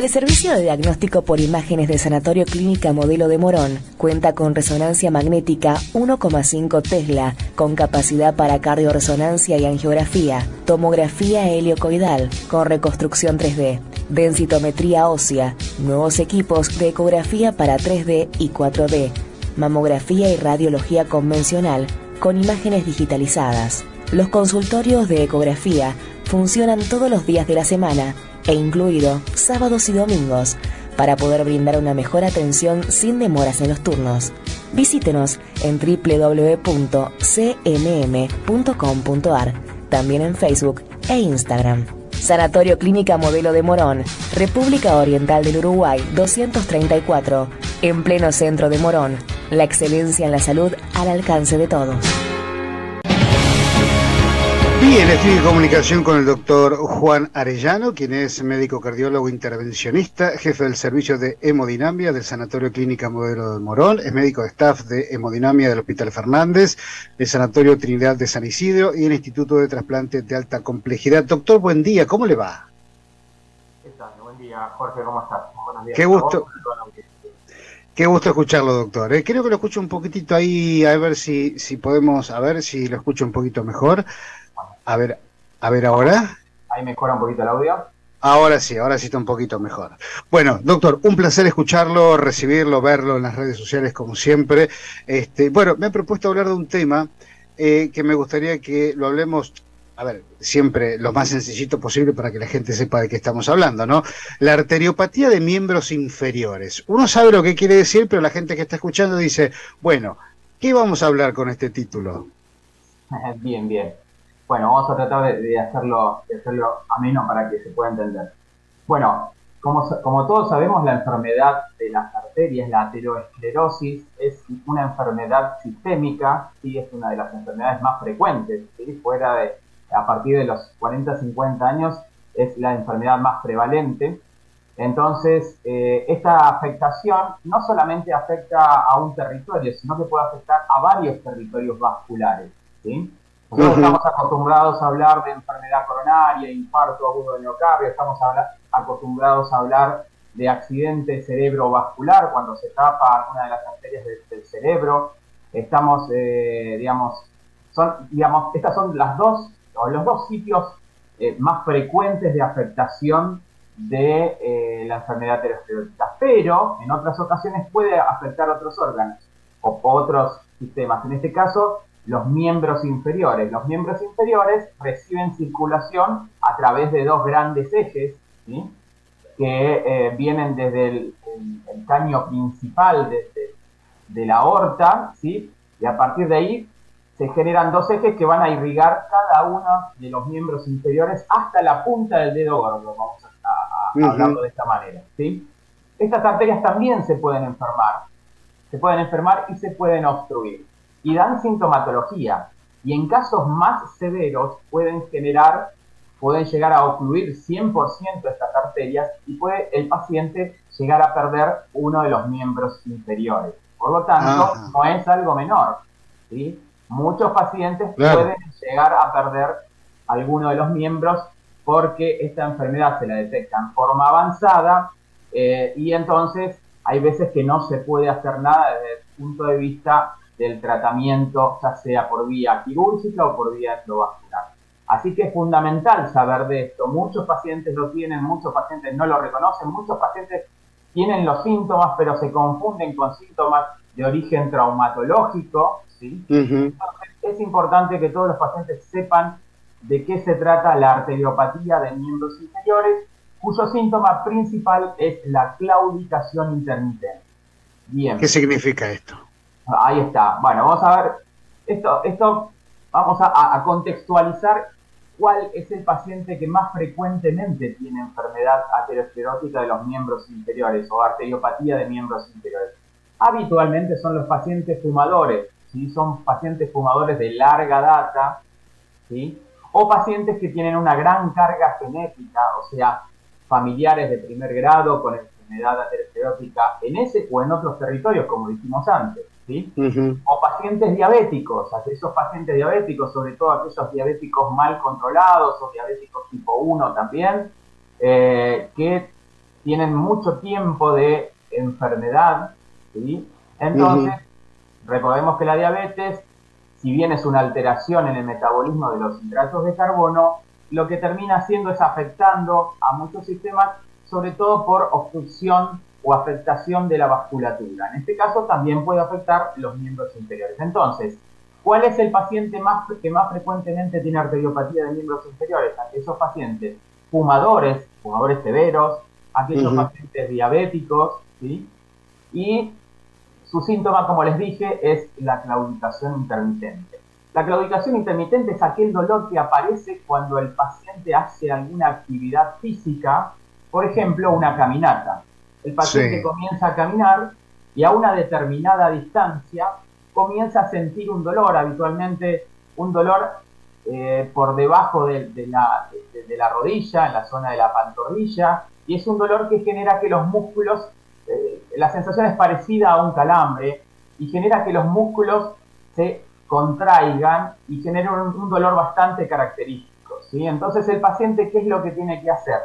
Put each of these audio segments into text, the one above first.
El servicio de diagnóstico por imágenes de Sanatorio Clínica Modelo de Morón cuenta con resonancia magnética 1,5 Tesla, con capacidad para cardioresonancia y angiografía, tomografía heliocoidal con reconstrucción 3D, densitometría ósea, nuevos equipos de ecografía para 3D y 4D, mamografía y radiología convencional con imágenes digitalizadas. Los consultorios de ecografía funcionan todos los días de la semana e incluido sábados y domingos, para poder brindar una mejor atención sin demoras en los turnos. Visítenos en www.cmm.com.ar, también en Facebook e Instagram. Sanatorio Clínica Modelo de Morón, República Oriental del Uruguay 234, en pleno centro de Morón. La excelencia en la salud al alcance de todos. Bien, estoy en comunicación con el doctor Juan Arellano, quien es médico cardiólogo intervencionista, jefe del servicio de hemodinamia del Sanatorio Clínica Modelo de Morón, es médico de staff de hemodinamia del Hospital Fernández, del Sanatorio Trinidad de San Isidro y el Instituto de Trasplante de Alta Complejidad. Doctor, buen día, ¿cómo le va? ¿Qué tal? Buen día, Jorge, ¿cómo estás? Buenos días. Qué gusto. Qué gusto escucharlo, doctor. Creo que lo escucho un poquitito ahí, a ver si podemos, a ver si lo escucho un poquito mejor. A ver ahora. Ahí mejora un poquito el audio. Ahora sí está un poquito mejor. Bueno, doctor, un placer escucharlo, recibirlo, verlo en las redes sociales como siempre. Bueno, me ha propuesto hablar de un tema que me gustaría que lo hablemos, a ver, siempre lo más sencillito posible para que la gente sepa de qué estamos hablando, ¿no? La arteriopatía de miembros inferiores. Uno sabe lo que quiere decir, pero la gente que está escuchando dice, bueno, ¿qué vamos a hablar con este título? Bien. Bueno, vamos a tratar de hacerlo ameno para que se pueda entender. Bueno, como todos sabemos, la enfermedad de las arterias, la aterosclerosis, es una enfermedad sistémica, ¿sí? Es una de las enfermedades más frecuentes, ¿sí? A partir de los 40-50 años, es la enfermedad más prevalente. Entonces, esta afectación no solamente afecta a un territorio, sino que puede afectar a varios territorios vasculares, ¿sí? Nosotros estamos acostumbrados a hablar de enfermedad coronaria, infarto agudo de miocardio, estamos acostumbrados a hablar de accidente cerebrovascular cuando se tapa alguna de las arterias del cerebro. Estamos, estas son los dos sitios más frecuentes de afectación de la enfermedad aterosclerótica, pero en otras ocasiones puede afectar otros órganos o otros sistemas. En este caso, los miembros inferiores. Los miembros inferiores reciben circulación a través de dos grandes ejes, ¿sí? Que vienen desde el caño principal de la aorta, ¿sí? Y a partir de ahí se generan dos ejes que van a irrigar cada uno de los miembros inferiores hasta la punta del dedo gordo, vamos a hablarlo de esta manera, ¿sí? Estas arterias también se pueden enfermar y se pueden obstruir. Y dan sintomatología, y en casos más severos pueden llegar a ocluir 100% estas arterias y puede el paciente llegar a perder uno de los miembros inferiores. Por lo tanto, no es algo menor, ¿sí? Muchos pacientes pueden llegar a perder alguno de los miembros porque esta enfermedad se la detecta en forma avanzada y entonces hay veces que no se puede hacer nada desde el punto de vista del tratamiento, ya sea por vía quirúrgica o por vía endovascular. Así que es fundamental saber de esto. Muchos pacientes lo tienen, muchos pacientes no lo reconocen, muchos pacientes tienen los síntomas, pero se confunden con síntomas de origen traumatológico, ¿sí? Entonces, es importante que todos los pacientes sepan de qué se trata la arteriopatía de miembros inferiores, cuyo síntoma principal es la claudicación intermitente. Bien. ¿Qué significa esto? Ahí está. Bueno, vamos a ver, esto vamos a contextualizar cuál es el paciente que más frecuentemente tiene enfermedad aterosclerótica de los miembros inferiores o arteriopatía de miembros inferiores. Habitualmente son los pacientes fumadores, ¿sí? Son pacientes fumadores de larga data, ¿sí? O pacientes que tienen una gran carga genética, o sea, familiares de primer grado con enfermedad aterosclerótica en ese o en otros territorios, como dijimos antes, ¿sí? O pacientes diabéticos, esos pacientes diabéticos, sobre todo aquellos diabéticos mal controlados o diabéticos tipo 1 también, que tienen mucho tiempo de enfermedad, ¿sí? Entonces, recordemos que la diabetes, si bien es una alteración en el metabolismo de los hidratos de carbono, lo que termina haciendo es afectando a muchos sistemas, sobre todo por obstrucción o afectación de la vasculatura. En este caso también puede afectar los miembros inferiores. Entonces, ¿cuál es el paciente que más frecuentemente tiene arteriopatía de miembros inferiores? Aquellos pacientes fumadores severos, aquellos pacientes diabéticos, ¿sí? Y su síntoma, como les dije, es la claudicación intermitente. La claudicación intermitente es aquel dolor que aparece cuando el paciente hace alguna actividad física, por ejemplo, una caminata. El paciente comienza a caminar y a una determinada distancia comienza a sentir un dolor, habitualmente un dolor por debajo de la rodilla, en la zona de la pantorrilla, y es un dolor que genera que los músculos, la sensación es parecida a un calambre, y genera que los músculos se contraigan y genera un dolor bastante característico, ¿sí? Entonces el paciente, ¿qué es lo que tiene que hacer?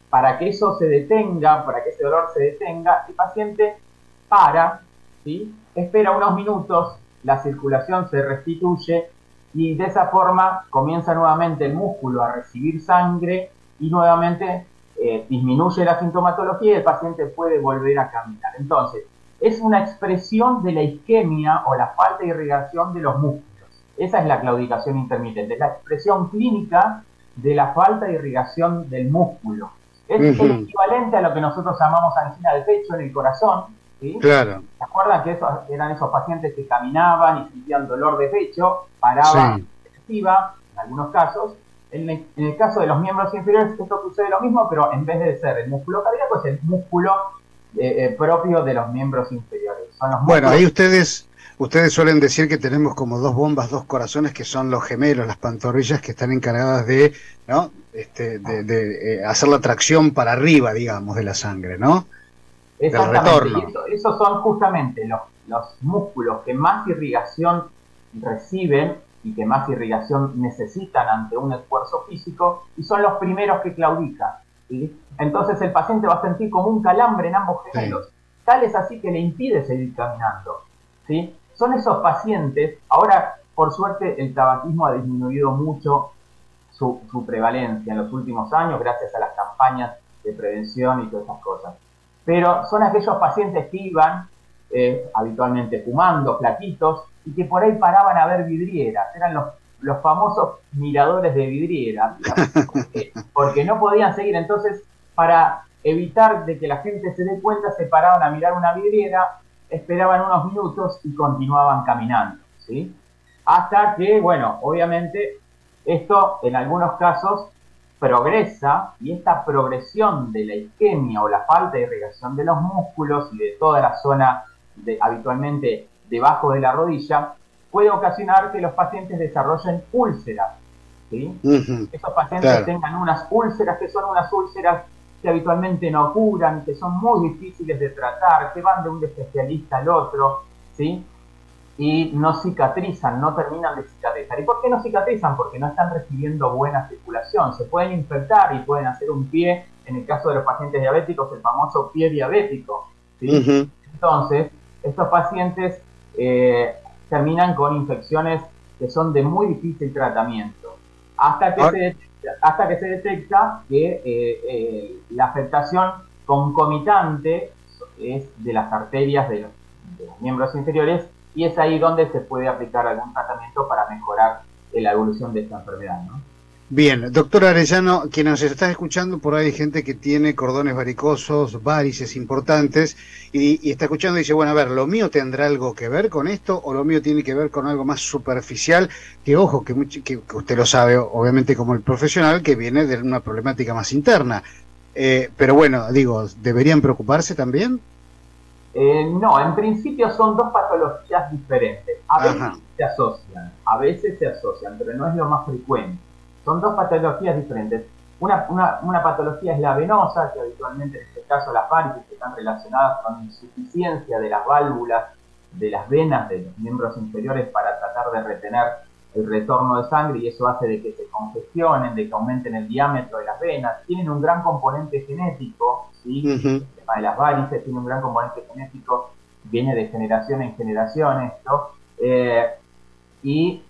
Para que eso se detenga, para que ese dolor se detenga, el paciente para, ¿sí? Espera unos minutos, la circulación se restituye y de esa forma comienza nuevamente el músculo a recibir sangre y nuevamente disminuye la sintomatología y el paciente puede volver a caminar. Entonces, es una expresión de la isquemia o la falta de irrigación de los músculos. Esa es la claudicación intermitente, es la expresión clínica de la falta de irrigación del músculo. Es el equivalente a lo que nosotros llamamos angina de pecho en el corazón, ¿sí? Claro. ¿Se acuerdan que eran esos pacientes que caminaban y sentían dolor de pecho, paraban excesiva, en algunos casos? En el caso de los miembros inferiores esto sucede lo mismo, pero en vez de ser el músculo cardíaco es el músculo propio de los miembros inferiores. Son los bueno, ahí ustedes suelen decir que tenemos como dos bombas, dos corazones que son los gemelos, las pantorrillas que están encargadas de, ¿no? de hacer la tracción para arriba, digamos, de la sangre, ¿no? Exactamente, y esos son justamente los músculos que más irrigación reciben y que más irrigación necesitan ante un esfuerzo físico, y son los primeros que claudican, ¿sí? Entonces el paciente va a sentir como un calambre en ambos gemelos, tal es así que le impide seguir caminando, ¿sí? Son esos pacientes, ahora por suerte el tabaquismo ha disminuido mucho su prevalencia en los últimos años gracias a las campañas de prevención y todas esas cosas, pero son aquellos pacientes que iban habitualmente fumando, flaquitos, y que por ahí paraban a ver vidrieras, eran los famosos miradores de vidriera, porque no podían seguir. Entonces, para evitar de que la gente se dé cuenta, se paraban a mirar una vidriera, esperaban unos minutos y continuaban caminando, ¿sí? Hasta que, bueno, obviamente esto en algunos casos progresa, y esta progresión de la isquemia o la falta de irrigación de los músculos y de toda la zona habitualmente debajo de la rodilla puede ocasionar que los pacientes desarrollen úlceras, ¿sí? Esos pacientes tengan unas úlceras que son unas úlceras que habitualmente no curan, que son muy difíciles de tratar, que van de un especialista al otro, ¿sí? Y no cicatrizan, no terminan de cicatrizar. ¿Y por qué no cicatrizan? Porque no están recibiendo buena circulación. Se pueden infectar y pueden hacer un pie, en el caso de los pacientes diabéticos, el famoso pie diabético, ¿sí? Entonces, estos pacientes terminan con infecciones que son de muy difícil tratamiento, hasta que se detecta que la afectación concomitante es de las arterias de los miembros inferiores, y es ahí donde se puede aplicar algún tratamiento para mejorar la evolución de esta enfermedad, ¿no? Bien, doctor Arellano, quien nos está escuchando, por ahí hay gente que tiene cordones varicosos, varices importantes, y está escuchando y dice, bueno, a ver, ¿lo mío tendrá algo que ver con esto o lo mío tiene que ver con algo más superficial? Que ojo, que usted lo sabe, obviamente como el profesional, que viene de una problemática más interna. Pero bueno, digo, ¿deberían preocuparse también? No, en principio son dos patologías diferentes. A veces se asocian, pero no es lo más frecuente. Son dos patologías diferentes. Una patología es la venosa, que habitualmente en este caso las varices están relacionadas con insuficiencia de las válvulas de las venas de los miembros inferiores para tratar de retener el retorno de sangre y eso hace de que se congestionen, de que aumenten el diámetro de las venas. Tienen un gran componente genético, ¿sí? El tema de las varices tiene un gran componente genético, viene de generación en generación esto, y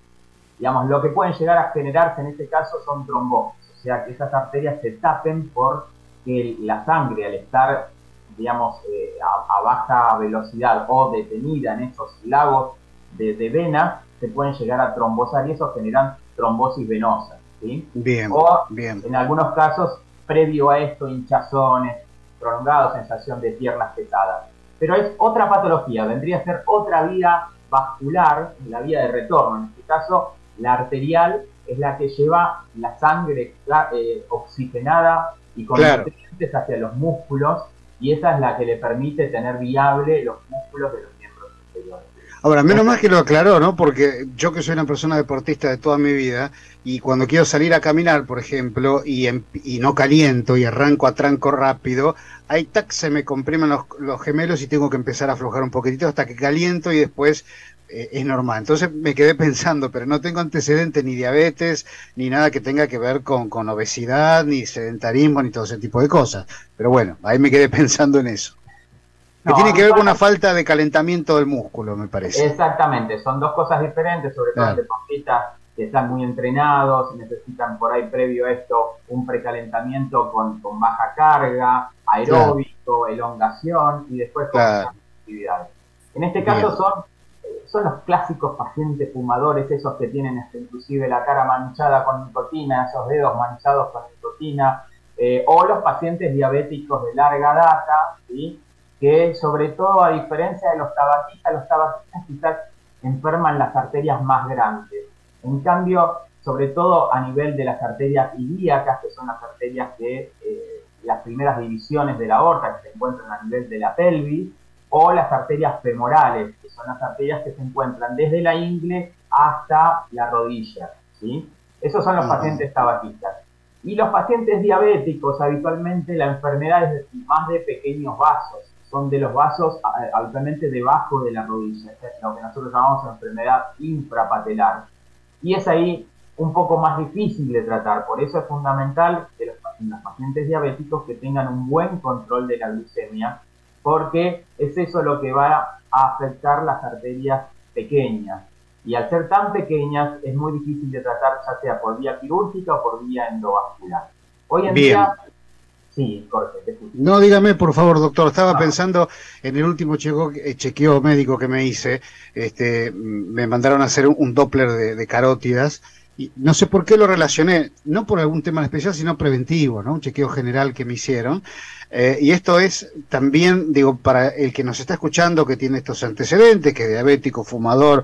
digamos, lo que pueden llegar a generarse en este caso son trombosis, o sea que esas arterias se tapen porque la sangre al estar, digamos, a baja velocidad o detenida en esos lagos de venas, se pueden llegar a trombosar y eso generan trombosis venosa, ¿sí? Bien, o bien. en algunos casos, previo a esto, hinchazones, prolongados, sensación de piernas pesadas. Pero es otra patología, vendría a ser otra vía vascular, la vía de retorno. En este caso, la arterial es la que lleva la sangre oxigenada y con nutrientes hacia los músculos, y esa es la que le permite tener viable los músculos de los miembros inferiores. Ahora, menos mal que lo aclaró, ¿no? Porque yo que soy una persona deportista de toda mi vida, y cuando quiero salir a caminar, por ejemplo, y no caliento y arranco a tranco rápido, ahí tac, se me comprimen los gemelos y tengo que empezar a aflojar un poquitito hasta que caliento y después es normal. Entonces me quedé pensando, pero no tengo antecedentes ni diabetes, ni nada que tenga que ver con obesidad, ni sedentarismo, ni todo ese tipo de cosas. Pero bueno, ahí me quedé pensando en eso. Que tiene que ver con una falta de calentamiento del músculo, me parece. Exactamente, son dos cosas diferentes, sobre todo en deportistas que están muy entrenados, necesitan por ahí previo a esto un precalentamiento con baja carga, aeróbico, elongación y después con actividades. En este caso son los clásicos pacientes fumadores, esos que tienen inclusive la cara manchada con nicotina, esos dedos manchados con nicotina, o los pacientes diabéticos de larga data, ¿sí? Que sobre todo, a diferencia de los tabaquistas quizás enferman las arterias más grandes. En cambio, sobre todo a nivel de las arterias ilíacas, que son las arterias que las primeras divisiones de la aorta, que se encuentran a nivel de la pelvis, o las arterias femorales, que son las arterias que se encuentran desde la ingle hasta la rodilla, ¿sí? Esos son los pacientes tabaquistas. Y los pacientes diabéticos, habitualmente la enfermedad es más de pequeños vasos, son de los vasos habitualmente debajo de la rodilla, es lo que nosotros llamamos enfermedad infrapatelar. Y es ahí un poco más difícil de tratar, por eso es fundamental que los pacientes diabéticos que tengan un buen control de la glucemia, porque es eso lo que va a afectar las arterias pequeñas. Y al ser tan pequeñas es muy difícil de tratar, ya sea por vía quirúrgica o por vía endovascular. Hoy en día... Sí, Jorge, te escucho. No, dígame, por favor, doctor. Estaba pensando en el último chequeo médico que me hice. Me mandaron a hacer un Doppler de carótidas. Y no sé por qué lo relacioné, no por algún tema en especial, sino preventivo, ¿no? Un chequeo general que me hicieron. Y esto es también, digo, para el que nos está escuchando, que tiene estos antecedentes, que es diabético, fumador,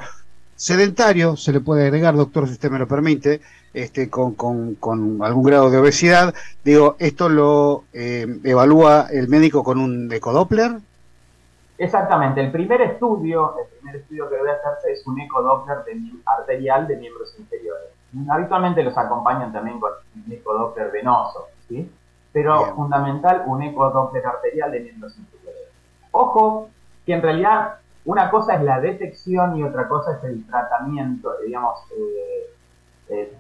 sedentario, se le puede agregar, doctor, si usted me lo permite, con algún grado de obesidad. Digo, ¿esto lo evalúa el médico con un ecodoppler? Exactamente, el primer estudio que debe hacerse es un ecodoppler arterial de miembros inferiores. Habitualmente los acompañan también con un ecodoppler venoso, ¿sí? Pero fundamental, un ecodoppler arterial de miembros inferiores. Ojo, que en realidad una cosa es la detección y otra cosa es el tratamiento, digamos,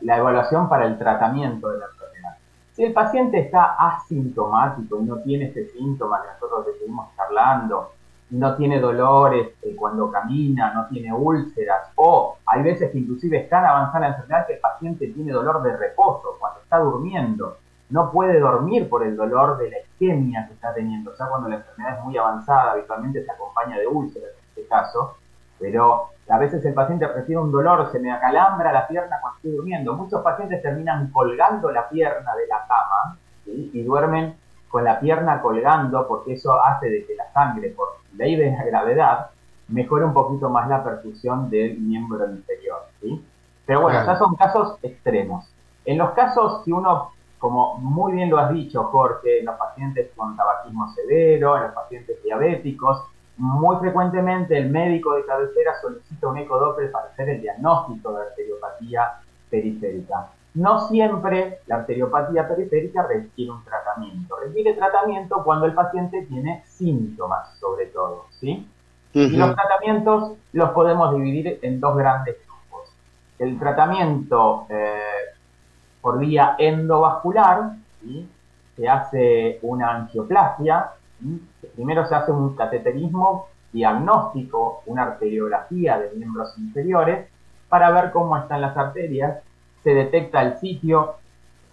la evaluación para el tratamiento de la enfermedad. Si el paciente está asintomático y no tiene ese síntoma que nosotros le seguimos charlando, no tiene dolores cuando camina, no tiene úlceras, o hay veces que inclusive es tan avanzada la enfermedad que el paciente tiene dolor de reposo cuando está durmiendo, no puede dormir por el dolor de la isquemia que está teniendo. O sea, cuando la enfermedad es muy avanzada, habitualmente se acompaña de úlceras en este caso, pero a veces el paciente recibe un dolor, se me acalambra la pierna cuando estoy durmiendo. Muchos pacientes terminan colgando la pierna de la cama, ¿sí? Y duermen con la pierna colgando, porque eso hace de que la sangre, por ley de la gravedad, mejore un poquito más la perfusión del miembro inferior, ¿sí? Pero bueno, ya son casos extremos. En los casos que uno, como muy bien lo has dicho, Jorge, en los pacientes con tabaquismo severo, en los pacientes diabéticos, muy frecuentemente el médico de cabecera solicita un ecodoppler para hacer el diagnóstico de arteriopatía periférica. No siempre la arteriopatía periférica requiere un tratamiento. Requiere tratamiento cuando el paciente tiene síntomas, sobre todo, ¿sí? Y los tratamientos los podemos dividir en dos grandes grupos. el tratamiento por vía endovascular, ¿sí? Se hace una angioplastia, ¿sí? Primero se hace un cateterismo diagnóstico, una arteriografía de miembros inferiores, para ver cómo están las arterias, se detecta el sitio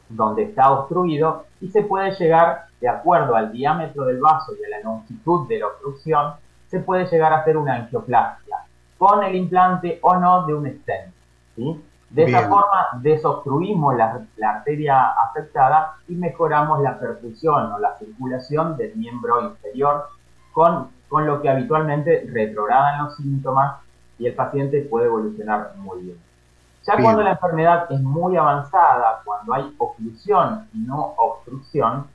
donde está obstruido y se puede llegar, de acuerdo al diámetro del vaso y a la longitud de la obstrucción, se puede llegar a hacer una angioplastia, con el implante o no de un stent, ¿sí? De esa forma desobstruimos la arteria afectada y mejoramos la perfusión o la circulación del miembro inferior, con lo que habitualmente retrogradan los síntomas y el paciente puede evolucionar muy bien. Ya cuando la enfermedad es muy avanzada, cuando hay oclusión y no obstrucción,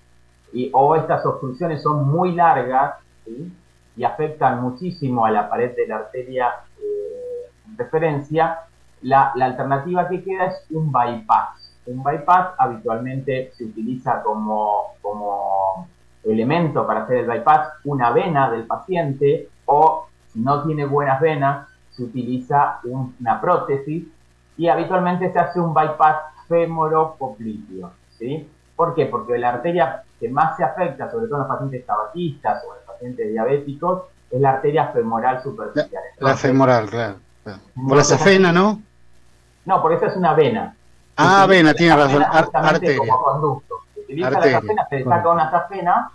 o estas obstrucciones son muy largas, ¿sí? Y afectan muchísimo a la pared de la arteria en referencia, la alternativa que queda es un bypass. Un bypass habitualmente se utiliza como elemento para hacer el bypass una vena del paciente, o si no tiene buenas venas, se utiliza una prótesis, y habitualmente se hace un bypass femoropopliteo, ¿sí? ¿Por qué? Porque la arteria que más se afecta, sobre todo en los pacientes tabaquistas o en los pacientes diabéticos, es la arteria femoral superficial. Entonces, la femoral, claro. Por la safena, ¿no? No, porque esa es una vena. Vena, tiene razón. Arteria. Como conducto. Se utiliza la safena, se le saca una safena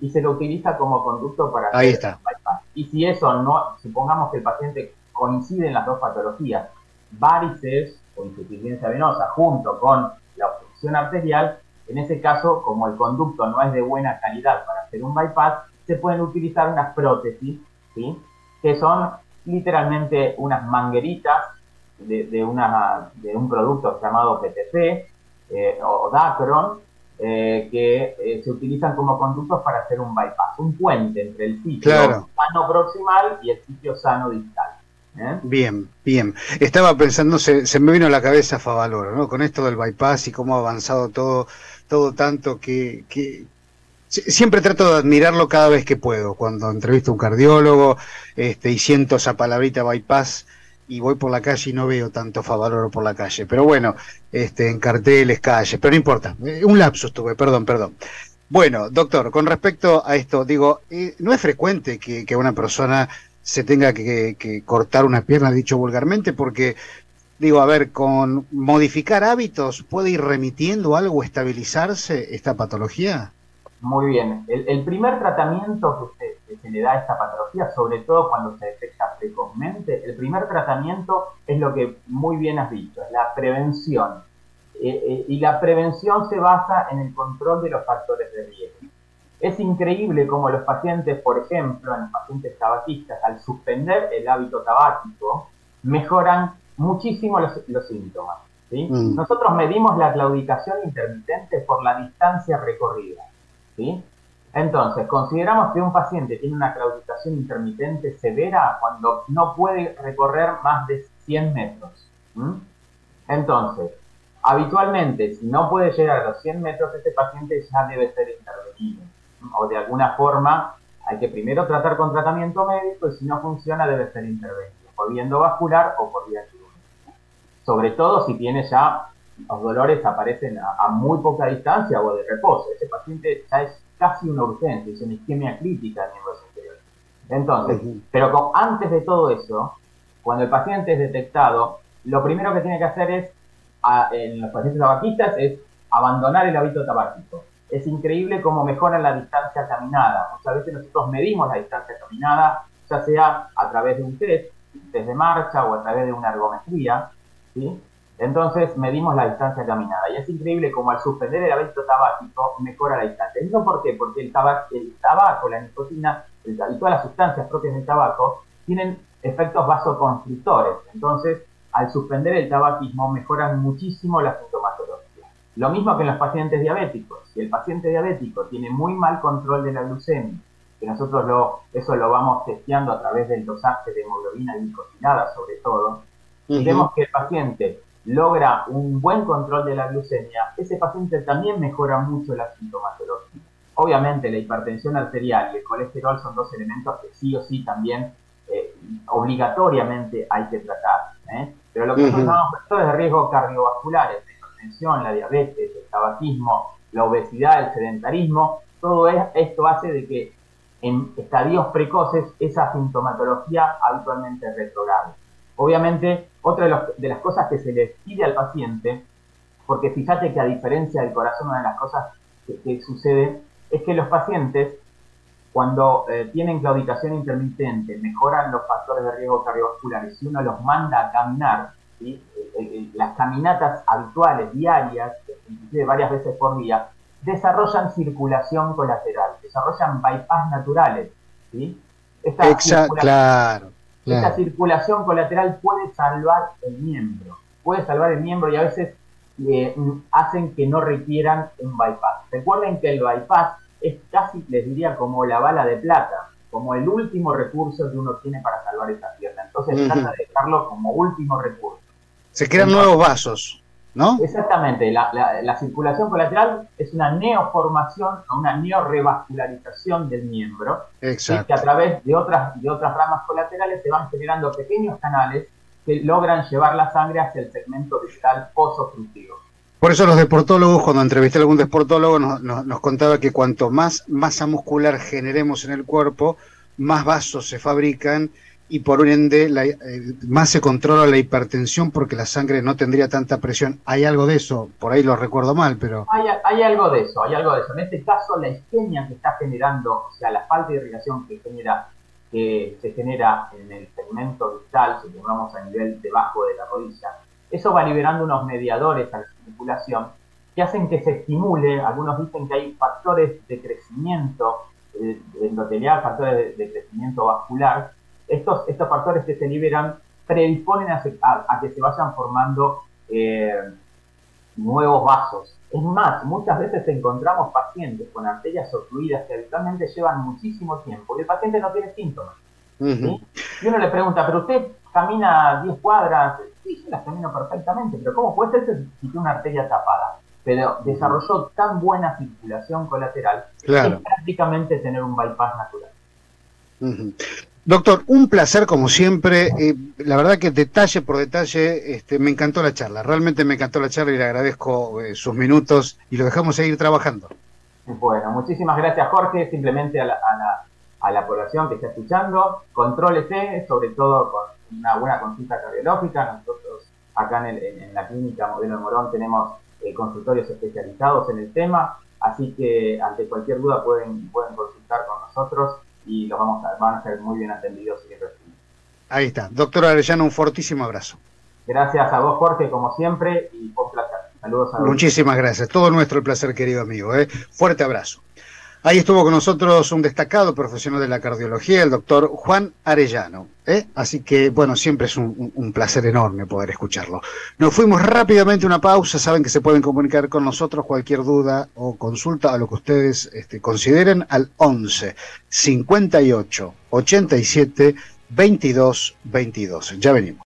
y se lo utiliza como conducto para hacer el bypass. Y si eso no, supongamos que el paciente coincide en las dos patologías, varices o insuficiencia venosa junto con la obstrucción arterial, en ese caso, como el conducto no es de buena calidad para hacer un bypass, se pueden utilizar unas prótesis, ¿sí? Que son literalmente unas mangueritas de un producto llamado PTP o Dacron, que se utilizan como conductos para hacer un bypass, un puente entre el sitio sano proximal y el sitio sano distal. Bien. Estaba pensando, se me vino a la cabeza Favaloro, ¿no? Con esto del bypass y cómo ha avanzado todo tanto que siempre trato de admirarlo cada vez que puedo. Cuando entrevisto a un cardiólogo y siento esa palabrita bypass y voy por la calle y no veo tanto Favaloro por la calle. Pero bueno, en carteles, calles, pero no importa. Un lapsus tuve, perdón. Bueno, doctor, con respecto a esto, digo, no es frecuente que una persona se tenga que cortar una pierna, dicho vulgarmente, porque, digo, a ver, con modificar hábitos, ¿puede ir remitiendo algo, estabilizarse esta patología? Muy bien. El primer tratamiento que se le da a esta patología, sobre todo cuando se detecta precozmente, el primer tratamiento es lo que muy bien has dicho, es la prevención. Y la prevención se basa en el control de los factores de riesgo. Es increíble cómo los pacientes, por ejemplo, en los pacientes tabaquistas, al suspender el hábito tabáquico, mejoran muchísimo los síntomas, ¿sí? Nosotros medimos la claudicación intermitente por la distancia recorrida, ¿sí? Entonces, consideramos que un paciente tiene una claudicación intermitente severa cuando no puede recorrer más de 100 metros. Entonces, habitualmente, si no puede llegar a los 100 metros, este paciente ya debe ser intervenido. O de alguna forma hay que primero tratar con tratamiento médico, y si no funciona debe ser intervenido, por vía endovascular o por vía quirúrgica. Sobre todo si tiene ya, los dolores aparecen a muy poca distancia o de reposo. Ese paciente ya es casi una urgencia, es una isquemia crítica en miembros inferiores. Entonces, pero antes de todo eso, cuando el paciente es detectado, lo primero que tiene que hacer es, en los pacientes tabaquistas, es abandonar el hábito tabáquico. Es increíble cómo mejoran la distancia caminada. Muchas veces nosotros medimos la distancia caminada, ya sea a través de un test de marcha o a través de una ergometría, ¿sí? Entonces medimos la distancia caminada. Y es increíble cómo al suspender el hábito tabáquico mejora la distancia. ¿Eso por qué? Porque el tabaco, la nicotina y todas las sustancias propias del tabaco tienen efectos vasoconstrictores. Entonces, al suspender el tabaquismo mejoran muchísimo la sintomatología. Lo mismo que en los pacientes diabéticos. Si el paciente diabético tiene muy mal control de la glucemia, que nosotros eso lo vamos testeando a través del dosaje de hemoglobina glicosilada sobre todo, y vemos que el paciente logra un buen control de la glucemia, ese paciente también mejora mucho la sintomatología. Obviamente la hipertensión arterial y el colesterol son dos elementos que sí o sí también obligatoriamente hay que tratar, Pero lo que son los factores de riesgo cardiovasculares, la hipertensión, la diabetes, el tabaquismo, la obesidad, el sedentarismo, todo esto hace de que en estadios precoces esa sintomatología habitualmente retrograde. Obviamente, otra de las cosas que se les pide al paciente, porque fíjate que a diferencia del corazón, una de las cosas que sucede es que los pacientes, cuando tienen claudicación intermitente, mejoran los factores de riesgo cardiovasculares, si uno los manda a caminar, ¿sí? Las caminatas habituales, diarias, inclusive varias veces por día, desarrollan circulación colateral, desarrollan bypass naturales, ¿sí? Claro. Esta circulación colateral puede salvar el miembro y a veces hacen que no requieran un bypass. Recuerden que el bypass es casi, les diría, como la bala de plata, como el último recurso que uno tiene para salvar esa pierna. Entonces trata de dejarlo como último recurso. Se crean nuevos vasos, ¿no? Exactamente. La circulación colateral es una neoformación, una neorevascularización del miembro, que a través de otras ramas colaterales se van generando pequeños canales que logran llevar la sangre hacia el segmento distal posobstructivo. Por eso los deportólogos, cuando entrevisté a algún deportólogo, nos contaba que cuanto más masa muscular generemos en el cuerpo, más vasos se fabrican y por ende más se controla la hipertensión porque la sangre no tendría tanta presión. ¿Hay algo de eso? Por ahí lo recuerdo mal, pero... Hay algo de eso. En este caso, la isquemia que está generando, o sea, la falta de irrigación que se genera en el segmento distal, si pongamos a nivel debajo de la rodilla, eso va liberando unos mediadores a la circulación que hacen que se estimule. Algunos dicen que hay factores de crecimiento endotelial, factores de crecimiento vascular. Estos factores que se liberan predisponen a que se vayan formando nuevos vasos. Es más, muchas veces encontramos pacientes con arterias obstruidas que habitualmente llevan muchísimo tiempo y el paciente no tiene síntomas. ¿Sí? Y uno le pregunta, ¿pero usted camina 10 cuadras? Sí, yo las camino perfectamente, pero ¿cómo puede ser si tiene una arteria tapada? Pero desarrolló tan buena circulación colateral que es prácticamente tener un bypass natural. Doctor, un placer como siempre. La verdad que detalle por detalle me encantó la charla. Realmente me encantó la charla y le agradezco sus minutos y lo dejamos seguir trabajando. Bueno, muchísimas gracias, Jorge. Simplemente a la población que está escuchando, contrólese, sobre todo con una buena consulta cardiológica. Nosotros acá en la clínica Modelo de Morón tenemos consultorios especializados en el tema, así que ante cualquier duda pueden consultar con nosotros y van a ser muy bien atendidos y bien recibidos. Ahí está. Doctor Arellano, un fortísimo abrazo. Gracias a vos, Jorge, como siempre, y un placer. Saludos a todos. Muchísimas gracias. Todo nuestro el placer, querido amigo. Fuerte abrazo. Ahí estuvo con nosotros un destacado profesional de la cardiología, el doctor Juan Arellano. Así que, bueno, siempre es un placer enorme poder escucharlo. Nos fuimos rápidamente a una pausa. Saben que se pueden comunicar con nosotros cualquier duda o consulta a lo que ustedes consideren al 11 58 87 22 22. Ya venimos.